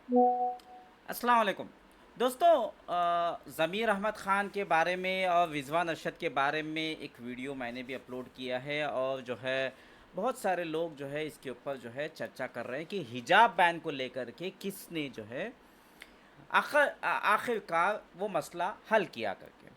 अस्सलाम वालेकुम दोस्तों। ज़मीर अहमद ख़ान के बारे में और रिजवान अरशद के बारे में एक वीडियो मैंने भी अपलोड किया है और जो है बहुत सारे लोग जो है इसके ऊपर जो है चर्चा कर रहे हैं कि हिजाब बैन को लेकर के किसने जो है आखिरकार वो मसला हल किया करके।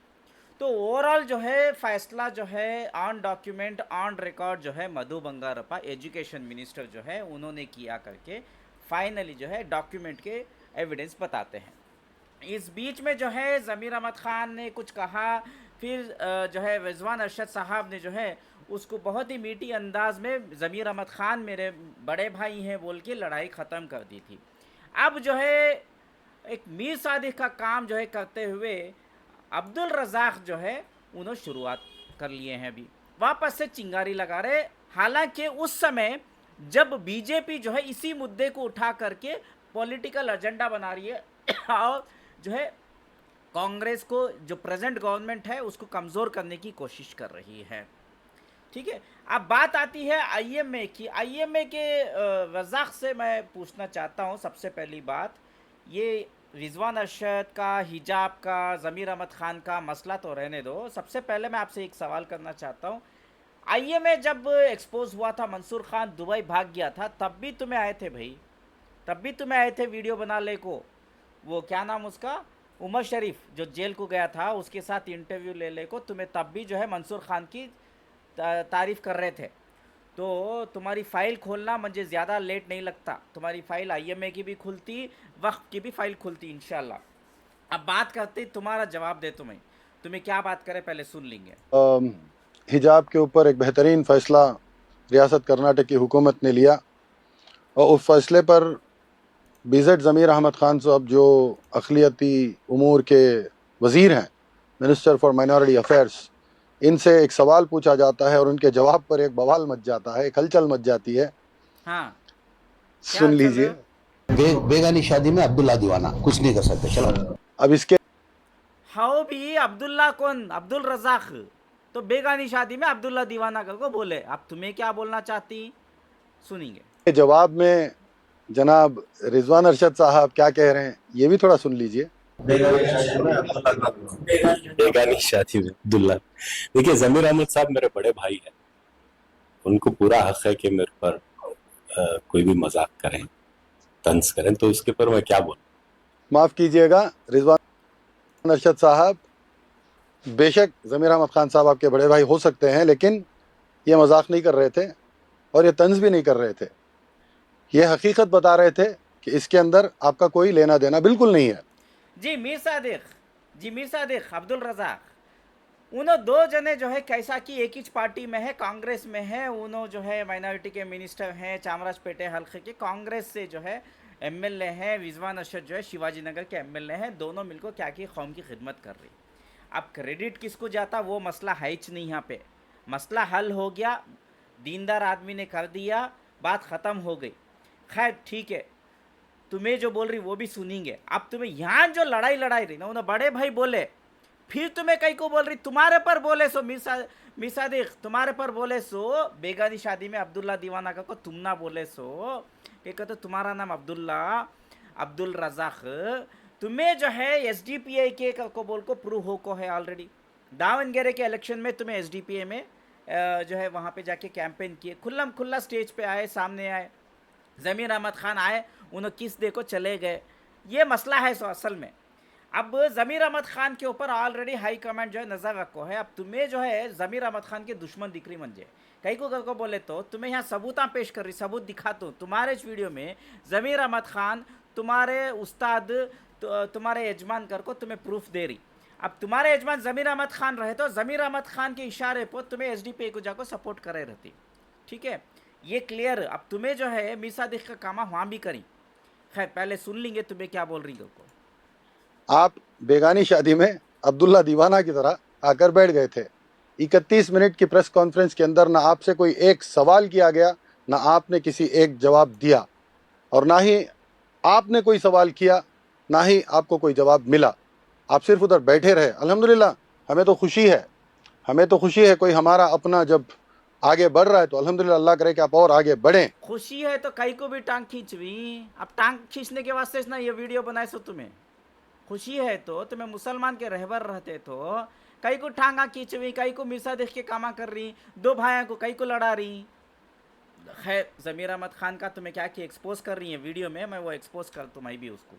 तो ओवरऑल जो है फैसला जो है ऑन डॉक्यूमेंट ऑन रिकॉर्ड जो है मधु बंगारप्पा एजुकेशन मिनिस्टर जो है उन्होंने किया करके फाइनली जो है डॉक्यूमेंट के एविडेंस बताते हैं। इस बीच में जो है ज़मीर अहमद ख़ान ने कुछ कहा, फिर जो है रिजवान अरशद साहब ने जो है उसको बहुत ही मीठी अंदाज में ज़मीर अहमद ख़ान मेरे बड़े भाई हैं बोल के लड़ाई ख़त्म कर दी थी। अब जो है एक मीर सादिक का काम जो है करते हुए अब्दुल रज़ाक जो है उन्होंने शुरुआत कर लिए हैं, अभी वापस से चिंगारी लगा रहे। हालांकि उस समय जब बीजेपी जो है इसी मुद्दे को उठा करके पॉलिटिकल एजेंडा बना रही है और जो है कांग्रेस को जो प्रेजेंट गवर्नमेंट है उसको कमज़ोर करने की कोशिश कर रही है। ठीक है, अब बात आती है आईएमए की। आईएमए के रज़ाक से मैं पूछना चाहता हूँ सबसे पहली बात, ये रिजवान अरशद का, हिजाब का, ज़मीर अहमद ख़ान का मसला तो रहने दो। सबसे पहले मैं आपसे एक सवाल करना चाहता हूँ, आईएमए जब एक्सपोज हुआ था, मंसूर खान दुबई भाग गया था, तब भी तुम्हें आए थे भाई, तब भी तुम्हें आए थे वीडियो बना ले को। वो क्या नाम उसका, उमर शरीफ जो जेल को गया था उसके साथ इंटरव्यू ले ले को तुम्हें तब भी जो है मंसूर खान की तारीफ़ कर रहे थे। तो तुम्हारी फ़ाइल खोलना मुझे ज़्यादा लेट नहीं लगता, तुम्हारी फ़ाइल आईएमए की भी खुलती, वक्त की भी फ़ाइल खुलती इंशाल्लाह। अब बात करते, तुम्हारा जवाब दे, तुम्हें क्या बात करें पहले सुन लेंगे। हिजाब के ऊपर एक बेहतरीन फ़ैसला रियासत कर्नाटक की हुकूमत ने लिया और उस फैसले पर बीजेड ज़मीर अहमद ख़ान साहब जो अक़लियती उमूर के वज़ीर हैं, मिनिस्टर फॉर माइनॉरिटी अफेयर्स, इनसे एक सवाल पूछा जाता है और उनके जवाब पर एक बवाल मच जाता है, एक हलचल मच जाती है। हाँ, क्या सुन चल रहे लीजिए। हो? बेगानी शादी में अब्दुल्ला दीवाना कुछ नहीं कर सकते। चलो अब इसके हाँ भी अब्दुल्ला कौन, अब्दुल रज़ाक तो बेगानी शादी में अब्दुल्ला दीवाना को बोले। अब तुम्हें क्या बोलना चाहती, सुनेंगे। जवाब में जनाब रिजवान अरशद साहब क्या कह रहे हैं ये भी थोड़ा सुन लीजिए। बेगानी शादी में अब्दुल्ला, देखिए जमीर अहमद साहब मेरे बड़े भाई हैं, उनको पूरा हक है कि मेरे पर कोई भी मजाक करें, तंज करें, तो इसके पर मैं क्या बोलूं। माफ़ कीजिएगा रिजवान अरशद साहब, बेशक ज़मीर अहमद ख़ान साहब आपके बड़े भाई हो सकते हैं, लेकिन ये मजाक नहीं कर रहे थे और ये तंज भी नहीं कर रहे थे। ये हकीकत बता रहे थे कि इसके अंदर आपका कोई लेना देना बिल्कुल नहीं है। जी मीर सादिक, जी मीर सादिक, अब्दुल रज़ाक, उन्हों दो जने जो है कैसा कि एक ही पार्टी में है, कांग्रेस में है। उन्हों जो है माइनॉरिटी के मिनिस्टर हैं, चामराजपेटे हल्के के, कांग्रेस से जो है एमएलए हैं। रिजवान अरशद जो है शिवाजी नगर के एमएलए हैं। दोनों मिलकर क्या की कौम की खिदमत कर रही। अब क्रेडिट किसको जाता वो मसला है ही नहीं। यहाँ पे मसला हल हो गया, दीनदार आदमी ने कर दिया, बात ख़त्म हो गई। खैर ठीक है, तुम्हें जो बोल रही वो भी सुनेंगे। अब तुम्हें यहाँ जो लड़ाई लड़ाई रही ना, उन्हें बड़े भाई बोले, फिर तुम्हें कहीं को बोल रही, तुम्हारे पर बोले सो मीर सादिक, तुम्हारे पर बोले सो बेगानी शादी में अब्दुल्ला दीवाना का को तुम ना बोले सो, एक तो तुम्हारा नाम अब्दुल्ला, अब्दुल रज़ाक, तुम्हें जो है एसडीपीए के को बोल को प्रूव हो को है ऑलरेडी। दावनगेरे के इलेक्शन में तुम्हें एसडीपीए में जो है वहाँ पे जाके कैंपेन किए, खुल्लम खुल्ला स्टेज पे आए, सामने आए। ज़मीर अहमद ख़ान आए, उन्हें किस दे को चले गए। ये मसला है सो असल में। अब ज़मीर अहमद ख़ान के ऊपर ऑलरेडी हाई कमांड जो है नज़र रखो है। अब तुम्हें जो है ज़मीर अहमद ख़ान के दुश्मन दिख रही मंजे, कहीं को बोले तो तुम्हें यहाँ सबूता पेश कर रही, सबूत दिखाता हूँ तुम्हारे इस वीडियो में। ज़मीर अहमद ख़ान तुम्हारे उस्ताद, तुम्हारे यजमान कर को तुम्हें प्रूफ दे रही। अब तुम्हारे यजमान ज़मीर अहमद ख़ान रहे तो ज़मीर अहमद ख़ान के इशारे पर तुम्हें एसडीपीए को जाकर सपोर्ट करे रहती। ठीक है, ये क्लियर। अब तुम्हें जो है मीर सादिक का कामा वहाँ भी करी। खैर पहले सुन लेंगे तुम्हें क्या बोल रही हो को। आप बेगानी शादी में अब्दुल्ला दीवाना की तरह आकर बैठ गए थे। 31 मिनट की प्रेस कॉन्फ्रेंस के अंदर ना आपसे कोई एक सवाल किया गया, ना आपने किसी एक जवाब दिया, और ना ही आपने कोई सवाल किया, ना ही आपको कोई जवाब मिला। आप सिर्फ उधर बैठे रहे। अल्हम्दुलिल्लाह, हमें तो खुशी है, हमें तो खुशी है कोई हमारा अपना जब आगे बढ़ रहा है, तो अल्हम्दुलिल्लाह, अल्लाह करे कि आप और आगे बढ़ें। खुशी है तो कई को भी टांग खींचवी। अब टांग खींचने के वास्ते ना ये वीडियो बनाए सो तुम्हें खुशी है तो तुम्हें मुसलमान के रहबर रहते तो कई को टांगा खींचवी, कई को मिर्सा देख के कामा कर रही, दो भाइयों को कई को लड़ा रही। खैर ज़मीर अहमद खान का तुम्हें क्या कि एक्सपोज कर रही है वीडियो में, मैं वो एक्सपोज कर तुम्हें भी उसको।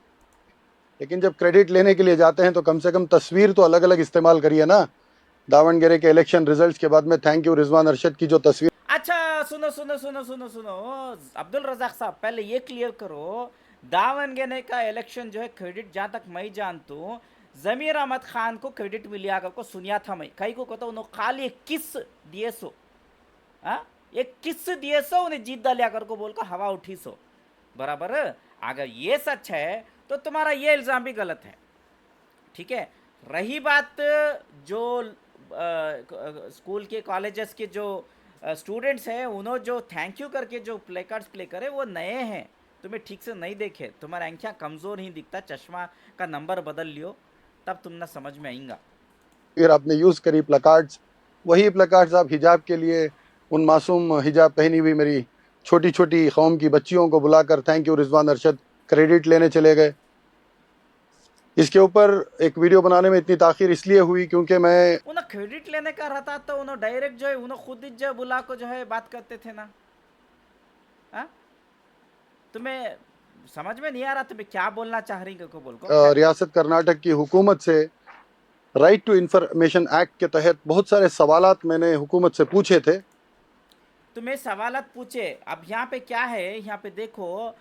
लेकिन जब क्रेडिट लेने के लिए जाते हैं तो कम से कम तस्वीर तो अलग अलग इस्तेमाल करिए ना। दावणगेरे के इलेक्शन रिजल्ट्स के बाद में थैंक यू रिजवान अरशद की जो तस्वीर। अच्छा सुनो सुनो सुनो सुनो सुनो अब्दुल रज़ाक साहब, पहले ये क्लियर करो, दावणगेरे का इलेक्शन जो है क्रेडिट जहाँ तक मैं जानता हूँ ज़मीर अहमद खान को क्रेडिट मिलिया को सुनिया था मैं। कई को कहता उन्होंने खाली एक किस दिए सो, हाँ एक किस दिए सो उन्हें जीत डालिया कर को बोल कर हवा उठी सो, बराबर। अगर ये सच है तो तुम्हारा ये इल्ज़ाम भी गलत है, ठीक है। रही बात जो स्कूल के कॉलेजेस के जो स्टूडेंट्स हैं उन्होंने जो थैंक यू करके जो प्ले कार्ड्स प्ले करे वो नए हैं, तुम्हें ठीक से नहीं देखे, तुम्हारा आँखें कमज़ोर ही दिखता, चश्मा का नंबर बदल लियो तब तुम ना समझ में आएगा। फिर आपने यूज़ करी प्लकार्ड्स, वही प्लकार्ड्स आप हिजाब के लिए उन मासूम हिजाब पहनी हुई मेरी छोटी छोटी कौम की बच्चियों को बुलाकर thank you Rizwan Arshad credit लेने चले गए। इसके ऊपर एक वीडियो बनाने में इतनी ताखीर इसलिए हुई क्योंकि मैं उन्हें क्रेडिट लेने का रहता तो उन्हें डायरेक्ट जो है उन्हें खुद ही जो बुला को जो है बात करते थे ना। हाँ तुम्हें समझ में नहीं आ रहा तुम्हें क्या बोलना चाह रही को बोल को। रियासत कर्नाटक की हुकूमत से राइट टू इंफॉर्मेशन एक्ट के तहत बहुत सारे सवालात मैंने हुकूमत से पूछे थे। तुम्हें सवालत पूछे, अब यहाँ पे क्या है, यहाँ पे देखो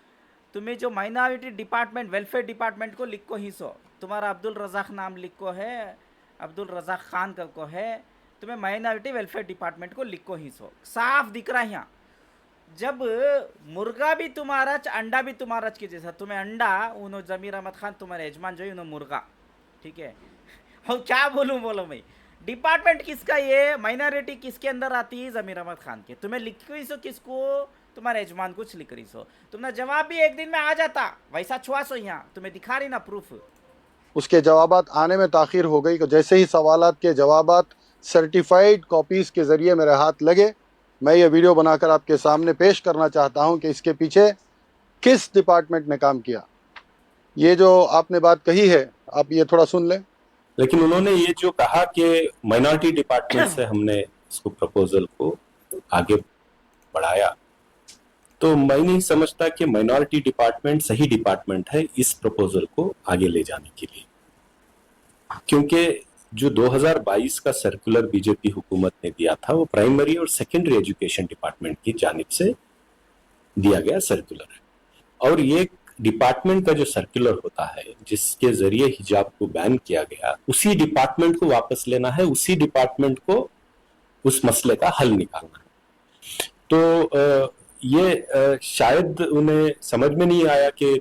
तुम्हें जो माइनॉरिटी डिपार्टमेंट वेलफेयर डिपार्टमेंट को लिखो ही सो, तुम्हारा अब्दुल रज़ाक नाम लिखो है, अब्दुल रज़ाक खान कर को है, तुम्हें माइनॉरिटी वेलफेयर डिपार्टमेंट को लिखो ही सो, साफ दिख रहा है यहाँ। जब मुर्गा भी तुम्हारा अंडा भी तुम्हारा के जैसा, तुम्हें अंडा उन्होंने ज़मीर अहमद खान तुम्हारे यजमान जो है उन्होंने मुर्गा, ठीक है। और क्या बोलूँ बोलो मैं, डिपार्टमेंट किसका ये माइनॉरिटी किसके अंदर आती है, ज़मीर अहमद खान के। तुम्हें लिख रही सो किसको, तुम्हारे यजमान कुछ लिख रही सो, तुम्हारा जवाब भी एक दिन में आ जाता वैसा छुआ सो, यहाँ तुम्हें दिखा रही ना प्रूफ। उसके जवाबात आने में ताखीर हो गई। जैसे ही सवालात के जवाबात सर्टिफाइड कॉपीज़ के ज़रिए मेरे हाथ लगे, मैं ये वीडियो बनाकर आपके सामने पेश करना चाहता हूँ कि इसके पीछे किस डिपार्टमेंट ने काम किया। ये जो आपने बात कही है आप ये थोड़ा सुन लें। लेकिन उन्होंने ये जो कहा कि माइनॉरिटी डिपार्टमेंट से हमने इसको प्रपोजल को आगे बढ़ाया, तो मैं नहीं समझता कि माइनॉरिटी डिपार्टमेंट सही डिपार्टमेंट है इस प्रपोजल को आगे ले जाने के लिए, क्योंकि जो 2022 का सर्कुलर बीजेपी हुकूमत ने दिया था वो प्राइमरी और सेकेंडरी एजुकेशन डिपार्टमेंट की जानिब से दिया गया सर्कुलर है। और ये डिपार्टमेंट का जो सर्कुलर होता है जिसके जरिए हिजाब को बैन किया गया, उसी डिपार्टमेंट को वापस लेना है, उसी डिपार्टमेंट को उस मसले का हल निकालना है। तो ये शायद उन्हें समझ में नहीं आया कि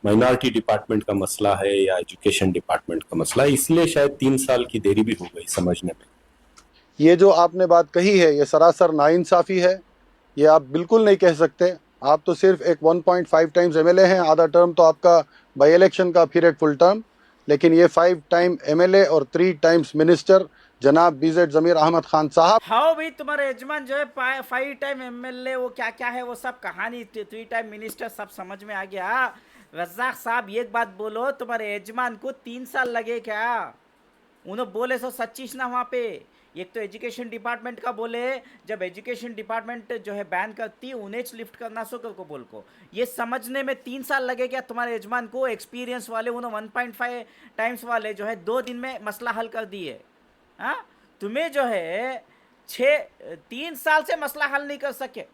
माइनॉरिटी डिपार्टमेंट का मसला है या एजुकेशन डिपार्टमेंट का मसला है, इसलिए शायद 3 साल की देरी भी हो गई समझने में। ये जो आपने बात कही है ये सरासर नाइंसाफ़ी है, ये आप बिल्कुल नहीं कह सकते। आप तो सिर्फ एक 1.5 टाइम्स एमएलए हैं, आधा टर्म तो आपका बाई इलेक्शन का, फिर एक फुल टर्म, लेकिन ये 5 टाइम एमएलए और 3 टाइम्स मिनिस्टर जनाब बीजेड ज़मीर अहमद खान साहब। हाँ भाई तुम्हारे यजमान जो है 5 टाइम एमएलए वो क्या क्या है वो सब कहानी, 3 टाइम मिनिस्टर सब समझ में आ गया। रज़ाक साहब एक बात बोलो, तुम्हारे यजमान को 3 साल लगे क्या? उन्होंने बोले सो सच्चीस ना वहाँ पे। एक तो एजुकेशन डिपार्टमेंट का बोले, जब एजुकेशन डिपार्टमेंट जो है बैन करती उन्हें लिफ्ट करना सो को बोल को, ये समझने में 3 साल लगे क्या तुम्हारे यजमान को? एक्सपीरियंस वाले उन्होंने 1.5 टाइम्स वाले जो है 2 दिन में मसला हल कर दिए। हाँ तुम्हें जो है 3 साल से मसला हल नहीं कर सके।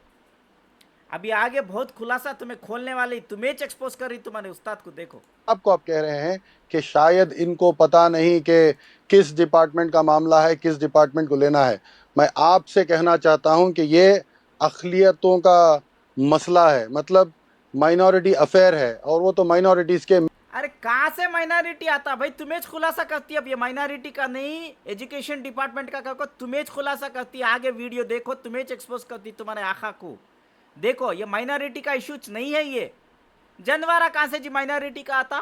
अभी आगे बहुत खुलासा तुम्हें खोलने वाली, तुम्हें एक्सपोज कर रही तुम्हारे उस्ताद को। देखो आपको आप कह रहे हैं कि शायद इनको पता नहीं कि किस डिपार्टमेंट का मामला है, किस डिपार्टमेंट को लेना है। मैं आपसे कहना चाहता हूं कि ये अक़लियतों का मसला है, मतलब माइनॉरिटी अफेयर है, और वो तो माइनॉरिटीज़ के। अरे कहाँ से माइनॉरिटी आता भाई? तुम्हें खुलासा करती है। अब ये माइनॉरिटी का नहीं, एजुकेशन डिपार्टमेंट का करको तुम्हें खुलासा करती है। आगे वीडियो देखो, तुम्हें एक्सपोज करती तुम्हारे आँखा को। देखो ये माइनॉरिटी का इशू नहीं है, ये जनवारा कहाँ से जी माइनॉरिटी का आता?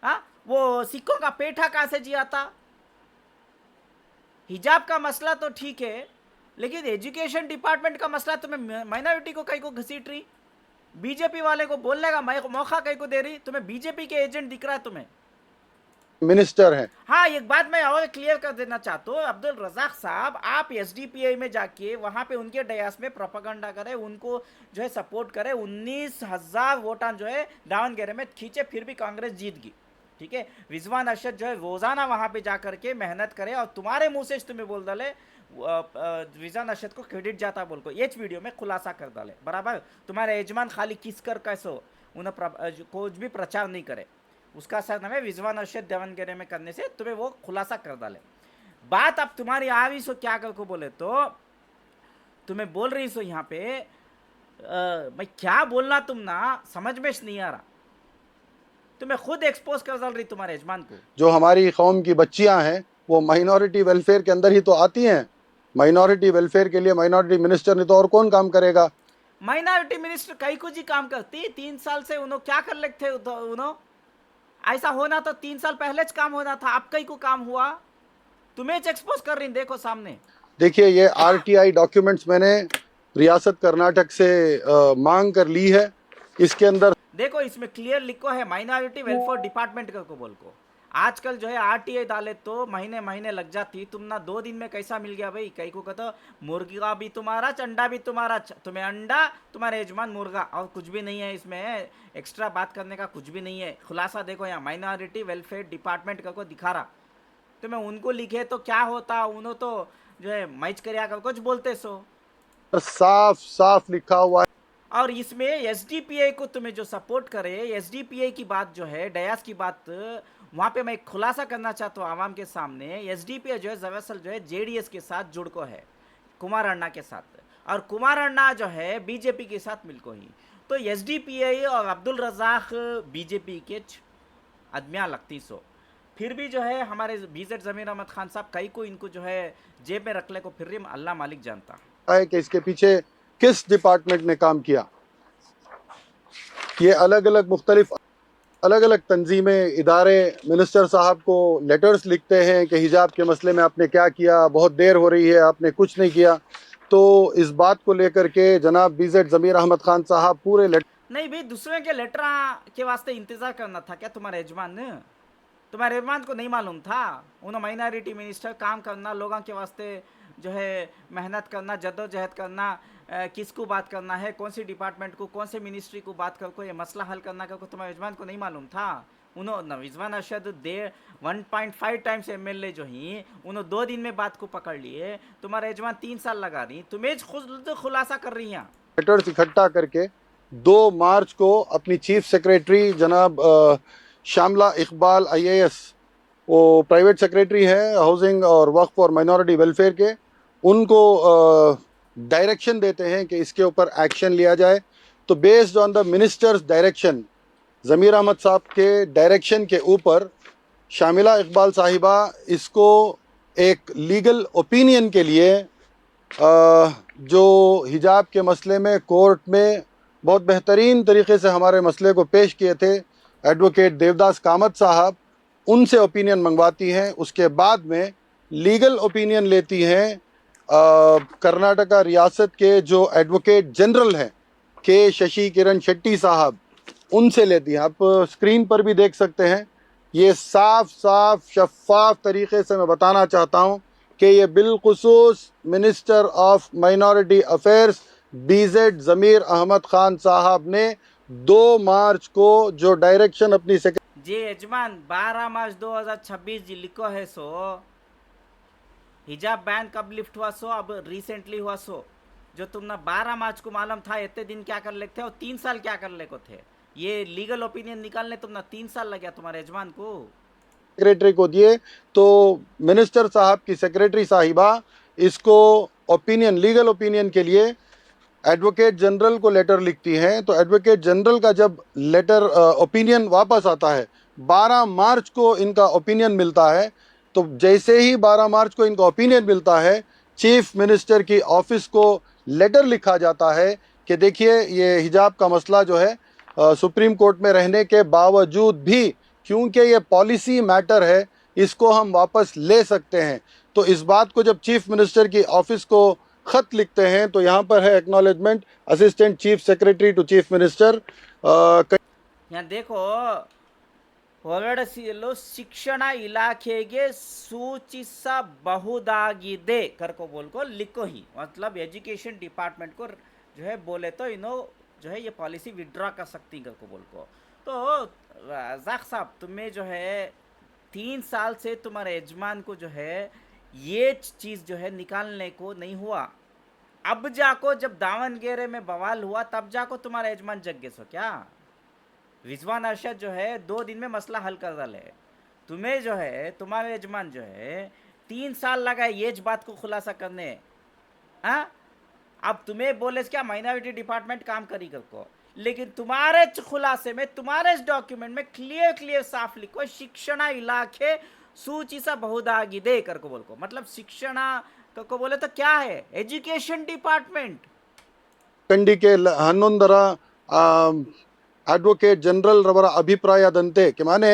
हाँ वो सिखों का पेठा कहाँ से जी आता? हिजाब का मसला तो ठीक है, लेकिन एजुकेशन डिपार्टमेंट का मसला तुम्हें माइनॉरिटी को कहीं को घसीट रही, बीजेपी वाले को बोलने का मौका कहीं को दे रही, तुम्हें बीजेपी के एजेंट दिख रहा है तुम्हें। मिनिस्टर हैं। हाँ, एक बात मैं और क्लियर कर देना चाहता हूँ, अब्दुल रज़ाक साहब, आप एसडीपीआई में जाके वहाँ पे उनके डयास में प्रोपेगेंडा करें, उनको जो है सपोर्ट करें, 19,000 वोटां जो है दावनगेरे में खींचे, फिर भी कांग्रेस जीत गई, ठीक है। रिजवान अरशद जो है रोजाना वहाँ पे जा करके मेहनत करे और तुम्हारे मुंह से तुम्हें बोल डाले रिजवान अरशद को क्रेडिट जाता बोल को ये वीडियो में खुलासा कर डाले, बराबर। तुम्हारे यजमान खाली किस कर कैसो उन्हें कुछ भी प्रचार नहीं करे, उसका सर नाम है रिजवान अरशद दावनगेरे में करने से तुम्हें वो खुलासा कर डाले। बात अब तुम्हारी आ रही सो क्या कर को बोले तो तुम्हें बोल रही सो यहाँ पे मैं क्या बोलना तुम ना समझ में नहीं आ रहा, तुम्हें खुद एक्सपोज कर डाल रही तुम्हारे यजमान को। जो हमारी कौम की बच्चियां हैं वो माइनॉरिटी वेलफेयर के अंदर ही तो आती हैं। माइनॉरिटी वेलफेयर के लिए माइनॉरिटी मिनिस्टर नहीं तो और कौन काम करेगा? माइनॉरिटी मिनिस्टर कई कुछ ही काम करती, 3 साल से उन्होंने क्या कर लेते थे उन्होंने, ऐसा होना तो 3 साल पहले काम होना था, अब कई को काम हुआ, तुम्हें एक्सपोज कर रही, देखो सामने। देखिए ये आरटीआई डॉक्यूमेंट्स मैंने रियासत कर्नाटक से मांग कर ली है। इसके अंदर देखो इसमें क्लियर लिखो है माइनॉरिटी वेलफेयर डिपार्टमेंट को बोल को। आजकल जो है आरटीआई डाले तो महीने महीने लग जाती, तुम ना 2 दिन में कैसा मिल गया भाई, कई को कहते मुर्गा भी तुम्हारा अंडा भी तुम्हारा, तुम्हें अंडा तुम्हारे यजमान मुर्गा, और कुछ भी नहीं है इसमें, एक्स्ट्रा बात करने का कुछ भी नहीं है। खुलासा देखो यहाँ माइनॉरिटी वेलफेयर डिपार्टमेंट का को दिखा रहा, तुम्हें उनको लिखे तो क्या होता, उन्होंने तो जो है मैच कर कुछ बोलते सो, साफ साफ लिखा हुआ है। और इसमें एसडीपीआई को तुम्हें जो सपोर्ट करे, एसडीपीआई की बात जो है डयास की बात, वहाँ पे मैं एक खुलासा करना चाहता हूँ आवाम के सामने। एसडीपीआई जो है दरअसल जो है जेडीएस के साथ जुड़ को है, कुमार अण्णा के साथ, और कुमार अण्णा जो है बीजेपी के साथ मिलको ही, तो एसडीपीआई और अब्दुल रज़ाक बीजेपी के आदमियाँ लगती सो, फिर भी जो है हमारे बीजेड ज़मीर अहमद खान साहब कई को इनको जो है जेब में रख ले को, फिर भी अल्लाह मालिक जानता है कि इसके पीछे किस डिपार्टमेंट ने काम किया। ये अलग अलग तंजीमें, इदारे मिनिस्टर साहब को लेटर्स लिखते हैं कि हिजाब के मसले में आपने क्या किया, बहुत देर हो रही है, आपने कुछ नहीं किया। तो इस बात को लेकर के जनाब बीजेड ज़मीर अहमद खान साहब पूरे नहीं भाई, दूसरे के लेटर के वास्ते इंतजार करना था क्या तुम्हारे यजमान ने? तुम्हारे यजमान को नहीं मालूम था उन्होंने माइनॉरिटी मिनिस्टर काम करना, लोगों के वास्ते जो है मेहनत करना, जद्दोजहद करना, किसको बात करना है, कौन सी डिपार्टमेंट को, कौन से मिनिस्ट्री को बात करको ये मसला हल करना का तुम्हारे यजमान को नहीं मालूम था? उन्होंने रिजवान अरशद 1.5 टाइम्स एमएलए जो ही उन्होंने 2 दिन में बात को पकड़ लिए, तुम्हारे यजमान 3 साल लगा रही, तुम्हें खुद खुलासा कर रही हैं। लेटर्स इकट्ठा करके 2 मार्च को अपनी चीफ सेक्रेटरी जनाब शामला इकबाल IAS, वो प्राइवेट सेक्रेटरी है हाउसिंग और वक्फ और माइनॉरिटी वेलफेयर के, उनको डायरेक्शन देते हैं कि इसके ऊपर एक्शन लिया जाए। तो based on the ministers direction, Zameer Ahmed साहब के डायरेक्शन के ऊपर शामिला इकबाल साहिबा इसको एक लीगल ओपिनियन के लिए जो हिजाब के मसले में कोर्ट में बहुत बेहतरीन तरीके से हमारे मसले को पेश किए थे एडवोकेट देवदास कामत साहब, उनसे ओपिनियन मंगवाती हैं। उसके बाद में लीगल ओपिनियन लेती हैं कर्नाटका रियासत के जो एडवोकेट जनरल हैं के शशि किरण शेट्टी साहब, उनसे लेती हैं। आप स्क्रीन पर भी देख सकते हैं, ये साफ शफाफ तरीके से मैं बताना चाहता हूँ कि ये बिलखुसूस minister of minority affairs BZ Zameer Ahmed Khan साहब ने 2 मार्च को जो डायरेक्शन अपनी जे यजमान 12 मार्च 2026 जी लिखो है सो, हिजाब बैन कब लिफ्ट हुआ सो, अब रिसेंटली हुआ सो, जो तुमने 12 मार्च को मालूम था इतने दिन क्या कर लेते और 3 साल क्या कर ले को थे, ये लीगल ओपिनियन निकालने तुमने 3 साल लग गया तुम्हारे यजमान को। सेक्रेटरी को दिए तो मिनिस्टर साहब की सेक्रेटरी साहिबा इसको ओपिनियन, लीगल ओपिनियन के लिए एडवोकेट जनरल को लेटर लिखती हैं। तो एडवोकेट जनरल का जब लेटर ओपिनियन वापस आता है, 12 मार्च को इनका ओपिनियन मिलता है। तो जैसे ही 12 मार्च को इनका ओपिनियन मिलता है, चीफ मिनिस्टर की ऑफिस को लेटर लिखा जाता है कि देखिए ये हिजाब का मसला जो है सुप्रीम कोर्ट में रहने के बावजूद भी, क्योंकि ये पॉलिसी मैटर है, इसको हम वापस ले सकते हैं। तो इस बात को जब चीफ मिनिस्टर की ऑफिस को खत लिखते हैं तो यहाँ पर है acknowledgement assistant chief secretary to chief minister. यहाँ देखो ಹೊರಡಿಸಲು ಶಿಕ್ಷಣ ಇಲಾಖೆಗೆ ಸೂಚಿಸಬಹುದಾಗಿದೆ करको बोल को लिखो ही, मतलब एजुकेशन डिपार्टमेंट को जो है बोले तो इनो जो है ये पॉलिसी विड्रॉ कर सकती करको बोल को। तो रज़ाक साहब तुम्हें जो है 3 साल से तुम्हारे यजमान को जो है ये चीज़ जो है निकालने को नहीं हुआ, अब जाको जब दावनगेरे में बवाल हुआ तब जाको तुम्हारा यजमान जग गए सो क्या? रिजवान अरशद जो है 2 दिन में मसला हल कर डाले। तुम्हें जो है तुम्हारे यजमान जो है 3 साल लगा ये बात को खुलासा करने। हाँ, अब तुम्हें बोले क्या माइनॉरिटी डिपार्टमेंट काम करी कर को, लेकिन तुम्हारे खुलासे में तुम्हारे इस डॉक्यूमेंट में क्लियर साफ लिखो शिक्षण इलाके सूची सा बहुदागिदे कर को बोल को, मतलब शिक्षण को बोले तो क्या है, एजुकेशन डिपार्टमेंट। ಖಂಡಿಕೆ 11ರ एडवोकेट जनरल रवरा अभिप्रायದಂತೆ के माने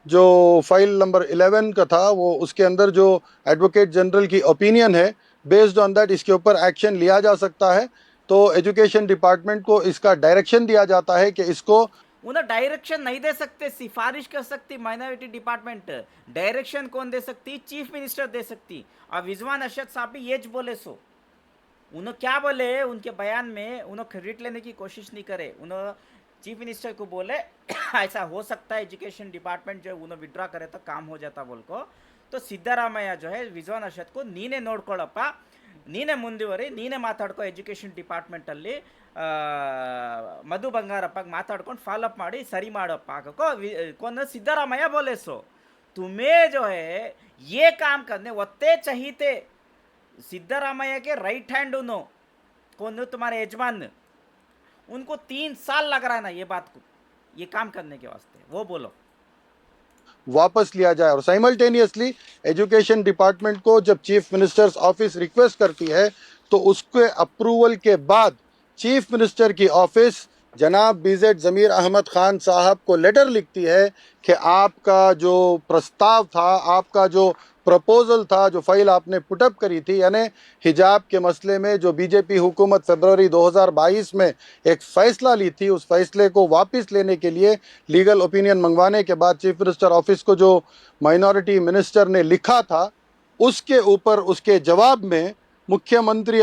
जो फाइल नंबर 11 का था वो उसके अंदर जो एडवोकेट जनरल की ओपिनियन है, बेस्ड ऑन दैट इसके ऊपर एक्शन लिया जा सकता है। तो एजुकेशन डिपार्टमेंट को इसका डायरेक्शन दिया जाता है कि इसको उन्हें डायरेक्शन नहीं दे सकते, सिफारिश कर सकती माइनॉरिटी डिपार्टमेंट। डायरेक्शन कौन दे सकती? चीफ मिनिस्टर दे सकती। और रिजवान अरशद साहब भी ये बोले सो, उन्होंने क्या बोले उनके बयान में, उन्होंने क्रेडिट लेने की कोशिश नहीं करे। उन्होंने चीफ मिनिस्टर को बोले ऐसा हो सकता है एजुकेशन डिपार्टमेंट जो उन्हें विड्रॉ करे तो काम हो जाता बोल को। तो सिद्धरामಯ್ಯ जो है रिजवान अरशद को ನೀನೇ ನೋಡ್ಕೊಳ್ಳಪ್ಪ, ನೀನೇ ಮುಂದುವರಿ, ನೀನೇ ಮಾತಾಡ್ಕೋ ಎಜುಕೇಷನ್ ಡಿಪಾರ್ಟ್ಮೆಂಟಲ್ಲಿ ಮಧು ಬಂಗಾರಪ್ಪಗೆ ಮಾತಾಡ್ಕೊಂಡು ಫಾಲೋಅಪ್ ಮಾಡಿ ಸರಿ ಮಾಡಪ್ಪ ಹಾಕೋ कौन सिद्धरामಯ್ಯ बोले सो। तुम्हें जो है ये काम करने वत्ते चाहिए सिद्धरामಯ್ಯ के राइट हैंड उन्हों कौन तुम्हारे यजमान, उनको 3 साल लग रहा है ना ये बात को, ये काम करने के वास्ते। वो बोलो वापस लिया जाए। और साइमल्टेनियसली एजुकेशन डिपार्टमेंट को जब चीफ मिनिस्टर्स ऑफिस रिक्वेस्ट करती है तो उसके अप्रूवल के बाद चीफ मिनिस्टर की ऑफिस जनाब बीजेड ज़मीर अहमद खान साहब को लेटर लिखती है कि आपका जो प्रस्ताव था, आपका जो प्रपोजल था, जो फाइल आपने पुटअप करी थी, यानी हिजाब के मसले में जो बीजेपी हुकूमत फरवरी 2022 में एक फ़ैसला ली थी, उस फैसले को वापस लेने के लिए लीगल ओपिनियन मंगवाने के बाद चीफ मिनिस्टर ऑफिस को जो माइनॉरिटी मिनिस्टर ने लिखा था उसके ऊपर उसके जवाब में मुख्यमंत्री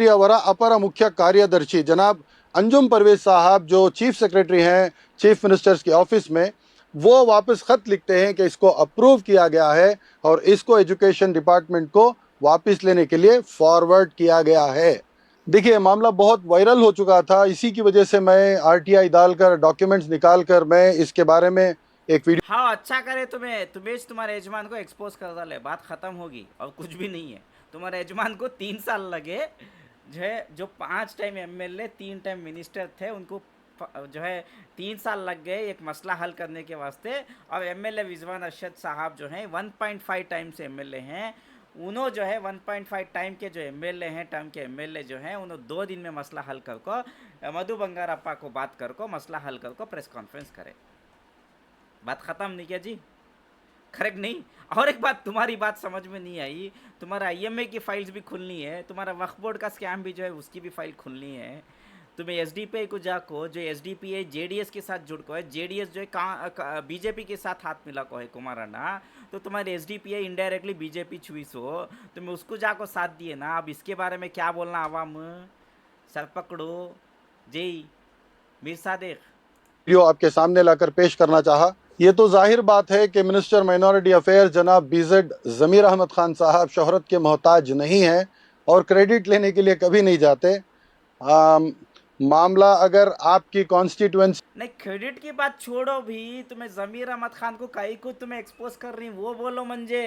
अवरा अपर मुख्य कार्यदर्शी जनाब अंजुम परवेज साहब जो चीफ सेक्रेटरी हैं चीफ मिनिस्टर्स की ऑफिस में, वो वापस ख़त लिखते हैं कि इसको अप्रूव किया गया है और इसको एजुकेशन डिपार्टमेंट को वापस लेने के लिए फॉरवर्ड किया गया है। देखिए मामला बहुत वायरल हो चुका था, इसी की वजह से मैं आरटीआई डालकर डॉक्यूमेंट्स निकालकर मैं इसके बारे में एक वीडियो। हाँ अच्छा करे, तुम्हें तुम्हारे यजमान को एक्सपोज कर डाले, बात ख़त्म होगी और कुछ भी नहीं है। तुम्हारे यजमान को 3 साल लगे जो है, जो 5 टाइम एमएलए 3 टाइम मिनिस्टर थे, उनको जो है 3 साल लग गए एक मसला हल करने के वास्ते। और एमएलए रिजवान अरशद साहब जो हैं 1.5 टाइम से एमएलए हैं, उन्होंने जो है 1.5 टाइम के जो एमएलए हैं, टर्म के एमएलए जो हैं, उन्होंने 2 दिन में मसला हल कर को मधु बंगारप्पा को बात कर को मसला हल कर को प्रेस कॉन्फ्रेंस करे। बात ख़त्म नहीं किया जी, करेक्ट नहीं? और एक बात तुम्हारी बात समझ में नहीं आई, तुम्हारा आईएमए की फाइल्स भी खुलनी है, तुम्हारा वक्फ बोर्ड का स्कैम भी जो है उसकी भी फाइल खुलनी है। तुम्हें एसडीपीआई को जाको, जो एसडीपीआई जेडीएस के साथ जुड़ को है, जेडीएस जो है बीजेपी के साथ हाथ मिला को है कुमाराना, तो तुम्हारे एसडीपीआई इनडायरेक्टली बीजेपी छुई सो, तुम्हें उसको जाको साथ दिए ना। अब इसके बारे में क्या बोलना आवाम, सर पकड़ो जय मीर सादिक। वीडियो आपके सामने लाकर पेश करना चाहा। ये तो जाहिर बात है कि मिनिस्टर माइनॉरिटी अफेयर जनाब बीजेड ज़मीर अहमद खान साहब शोहरत के मोहताज नहीं हैं और क्रेडिट लेने के लिए कभी नहीं जाते। मामला अगर आपकी कॉन्स्टिट्यूएंसी नहीं, क्रेडिट की बात छोड़ो भी, तुम्हें ज़मीर अहमद खान को काई को तुम्हें एक्सपोज कर रही वो बोलो मंजे।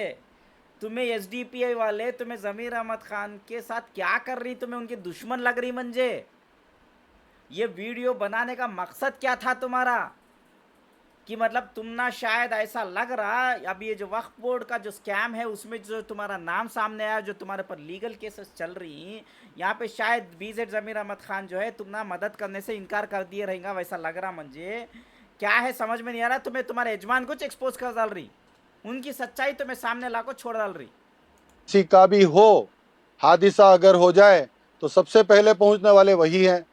तुम्हें एसडीपीआई वाले तुम्हें ज़मीर अहमद खान के साथ क्या कर रही, तुम्हें उनके दुश्मन लग रही मंजे। ये वीडियो बनाने का मकसद क्या था तुम्हारा, कि मतलब तुम ना शायद ऐसा लग रहा अब ये जो वक्फ बोर्ड का जो स्कैम है उसमें जो तुम्हारा नाम सामने आया, जो तुम्हारे पर लीगल केसेस चल रही, यहाँ पे शायद बीजेड ज़मीर अहमद खान जो है तुम ना मदद करने से इनकार कर दिए रहेगा, वैसा लग रहा मुझे। क्या है समझ में नहीं आ रहा, तुम्हें तुम्हारे यजमान कुछ एक्सपोज कर डाल रही। उनकी सच्चाई तो मैं सामने लाकर छोड़ डाल रही। किसी का भी हो हादसा अगर हो जाए तो सबसे पहले पहुंचने वाले वही हैं।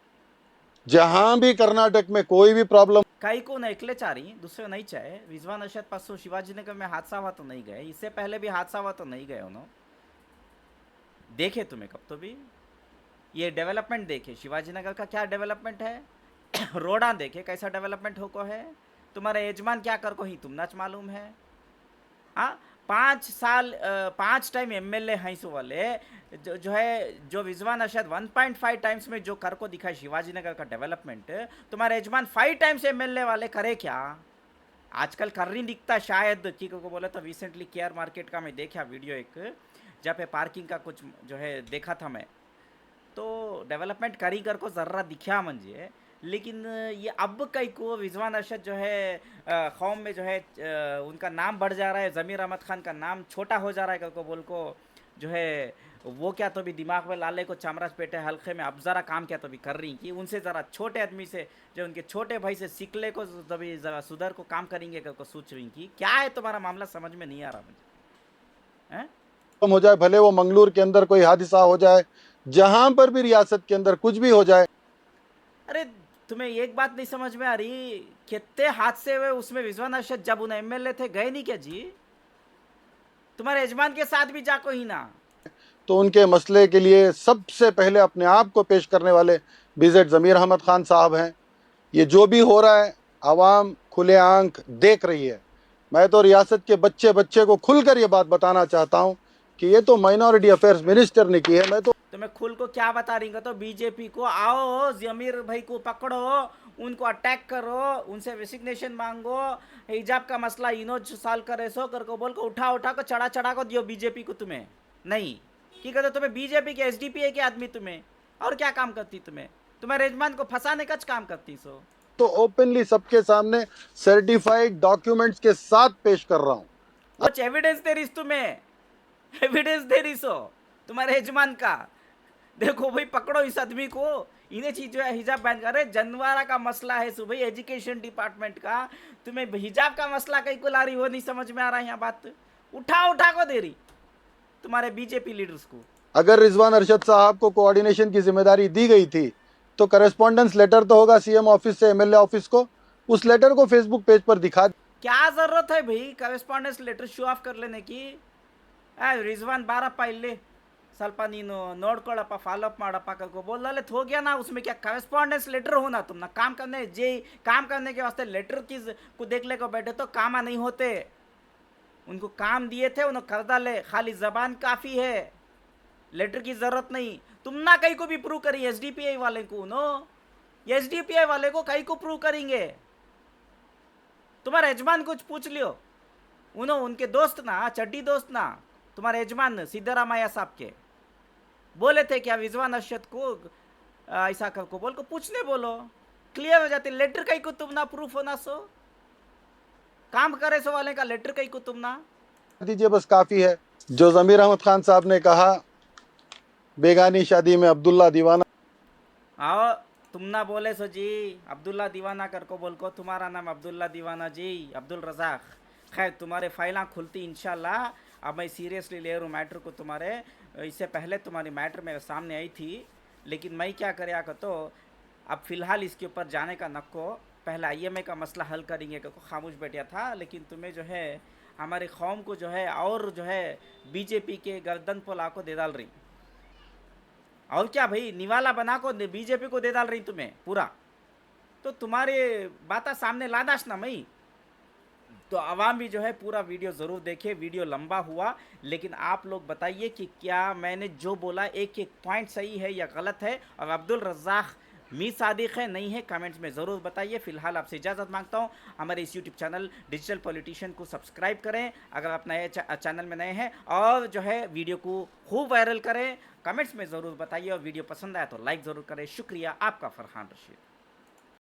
जहां भी कर्नाटक में कोई भी प्रॉब्लम काही को एकले चारी दुसरे नहीं चाहे विजवान अशत पासो शिवाजीनगर में हादसा हुआ तो नहीं गए, इससे पहले भी हादसा हुआ तो नहीं गए उन्होंने। देखे तुम्हें कब तो भी ये डेवलपमेंट देखे, शिवाजीनगर का क्या डेवलपमेंट है रोडा देखे कैसा डेवलपमेंट हो को है, तुम्हारे यजमान क्या कर को ही तुम नाच मालूम है। हाँ 5 साल 5 टाइम एमएलए हैं सो वाले जो है जो विजवान अशद 1.5 टाइम्स में जो कर को दिखा शिवाजीनगर का डेवलपमेंट, तुम्हारे यजमान 5 टाइम्स एमएलए वाले करे क्या आजकल कर नहीं दिखता शायद की को बोले तो। रिसेंटली केआर मार्केट का मैं देखा वीडियो एक जहाँ पे पार्किंग का कुछ जो है देखा था मैं, तो डेवलपमेंट करी कर को ज़र्रा दिखा मंजे। लेकिन ये अब कई को रिजवान अरशद जो है कौम में जो है उनका नाम बढ़ जा रहा है, ज़मीर अहमद खान का नाम छोटा हो जा रहा है को बोल को जो है वो क्या तो भी दिमाग में लाले को चामराज पेटे हल्के में अब ज़रा काम क्या तो भी कर रही कि उनसे ज़रा छोटे आदमी से जो उनके छोटे भाई से सीखले को तभी ज़रा सुधर को काम करेंगे को सोच रही कि क्या है तुम्हारा मामला समझ में नहीं आ रहा मुझे हैं। हो जाए, भले वो मंगलूर के अंदर कोई हादसा हो जाए, जहां पर भी रियासत के अंदर कुछ भी हो जाए। अरे तुम्हें एक बात नहीं समझ में आ रही, कितने हादसे हुए उसमें विजवान अरशद जब उन एमएलए थे गए नहीं क्या जी, तुम्हारे यजमान के साथ भी जाको ही ना। तो उनके मसले के लिए सबसे पहले अपने आप को पेश करने वाले बीजेड ज़मीर अहमद खान साहब हैं। ये जो भी हो रहा है आवाम खुले आंख देख रही है। मैं तो रियासत के बच्चे बच्चे को खुलकर ये बात बताना चाहता हूँ कि ये तो माइनॉरिटी अफेयर्स मिनिस्टर ने की है। मैं तो मैं खुल को क्या बता रही हूँ, तो बीजेपी को आओ जमीर भाई को पकड़ो, उनको अटैक करो, उनसे रेसिग्नेशन मांगो, हिजाब का मसला इनो साल करे सो कर को बोल को उठा उठा को चढ़ा चढ़ा को दियो बीजेपी को। तुम्हें नहीं की कहते तुम्हें बीजेपी के एसडीपीए के आदमी तुम्हें और क्या काम करती, तुम्हें रेजमान को फंसाने का काम करती सो। तो ओपनली सबके सामने सर्टिफाइड डॉक्यूमेंट्स के साथ पेश कर रहा हूँ। कुछ एविडेंस दे रही तुम्हें, एविडेंस दे रही सो तुम्हारे यजमान का। देखो भाई पकड़ो इस आदमी को, इन्हें चीज जो है हिजाब बैन कर रहे। जनवारा का मसला है सो भाई एजुकेशन डिपार्टमेंट का, तुम्हें हिजाब का मसला कहीं को ला रही हो नहीं समझ में आ रहा है। यहाँ बात उठा उठा को दे रही तुम्हारे बीजेपी लीडर्स को। अगर रिजवान अरशद साहब को कोऑर्डिनेशन की जिम्मेदारी दी गई थी तो करेस्पॉन्डेंस लेटर तो होगा सीएम ऑफिस से एमएलए ऑफिस को, उस लेटर को फेसबुक पेज पर दिखा। क्या जरूरत है भाई करेस्पॉन्डेंस लेटर शो ऑफ कर लेने की। रिजवान 12 पाइले ಸ್ವಲ್ಪ ನೀನು ನೋಡ್ಕೊಳ್ಳಪ್ಪ ಫಾಲೋअप ಮಾಡಪ್ಪ को बोल रहे हो गया ना, उसमें क्या करेस्पॉन्डेंस लेटर हो ना, तुम ना काम करने काम करने के वास्ते लेटर की को देख ले को बैठे तो काम नहीं होते। उनको काम दिए थे उन्होंने कर डाले, खाली जबान काफ़ी है, लेटर की ज़रूरत नहीं। तुम ना कहीं को भी प्रूव करी एसडीपीआई वाले को, नो एसडीपीआई वाले को कहीं को प्रूव करेंगे। तुम्हारे यजमान कुछ पूछ लियो, उन्होंने उनके दोस्त ना चड्डी दोस्त ना तुम्हारे यजमान सिद्धरामैया साहब के बोले थे क्या विजवान अरशद को ऐसा कर को बोल को पूछने बोलो, क्लियर हो जाती। लेटर कहीं को तुम ना प्रूफ होना सो काम करे सो वाले का लेटर कहीं को तुम ना दीजिए, बस काफ़ी है। जो ज़मीर अहमद खान साहब ने कहा बेगानी शादी में अब्दुल्ला दीवाना, आओ तुम ना बोले सो जी अब्दुल्ला दीवाना कर को बोल को, तुम्हारा नाम अब्दुल्ला दीवाना जी अब्दुल रज़ाक। खैर तुम्हारे फाइलें खुलती इंशाल्लाह। अब मैं सीरियसली ले रहा हूँ मैटर को तुम्हारे, इससे पहले तुम्हारी मैटर मेरे सामने आई थी, लेकिन मैं क्या करें का तो अब फ़िलहाल इसके ऊपर जाने का नको, पहले आईएमए का मसला हल करेंगे को खामोश बैठा था। लेकिन तुम्हें जो है हमारी कौम को जो है और जो है बीजेपी के गर्दन पर ला को दे डाल रही, और क्या भाई निवाला बना को बीजेपी को दे डाल रही तुम्हें पूरा। तो तुम्हारे बात सामने लादाश ना मई तो आवाम भी जो है पूरा वीडियो ज़रूर देखे। वीडियो लंबा हुआ लेकिन आप लोग बताइए कि क्या मैंने जो बोला एक एक पॉइंट सही है या गलत है, और अब्दुल रज़ाक मी सादिक है नहीं है, कमेंट्स में ज़रूर बताइए। फ़िलहाल आपसे इजाज़त मांगता हूँ। हमारे इस यूट्यूब चैनल डिजिटल पॉलिटिशियन को सब्सक्राइब करें अगर आप नए चैनल में नए हैं, और जो है वीडियो को खूब वायरल करें। कमेंट्स में ज़रूर बताइए, और वीडियो पसंद आया तो लाइक ज़रूर करें। शुक्रिया आपका फरहान रशीद।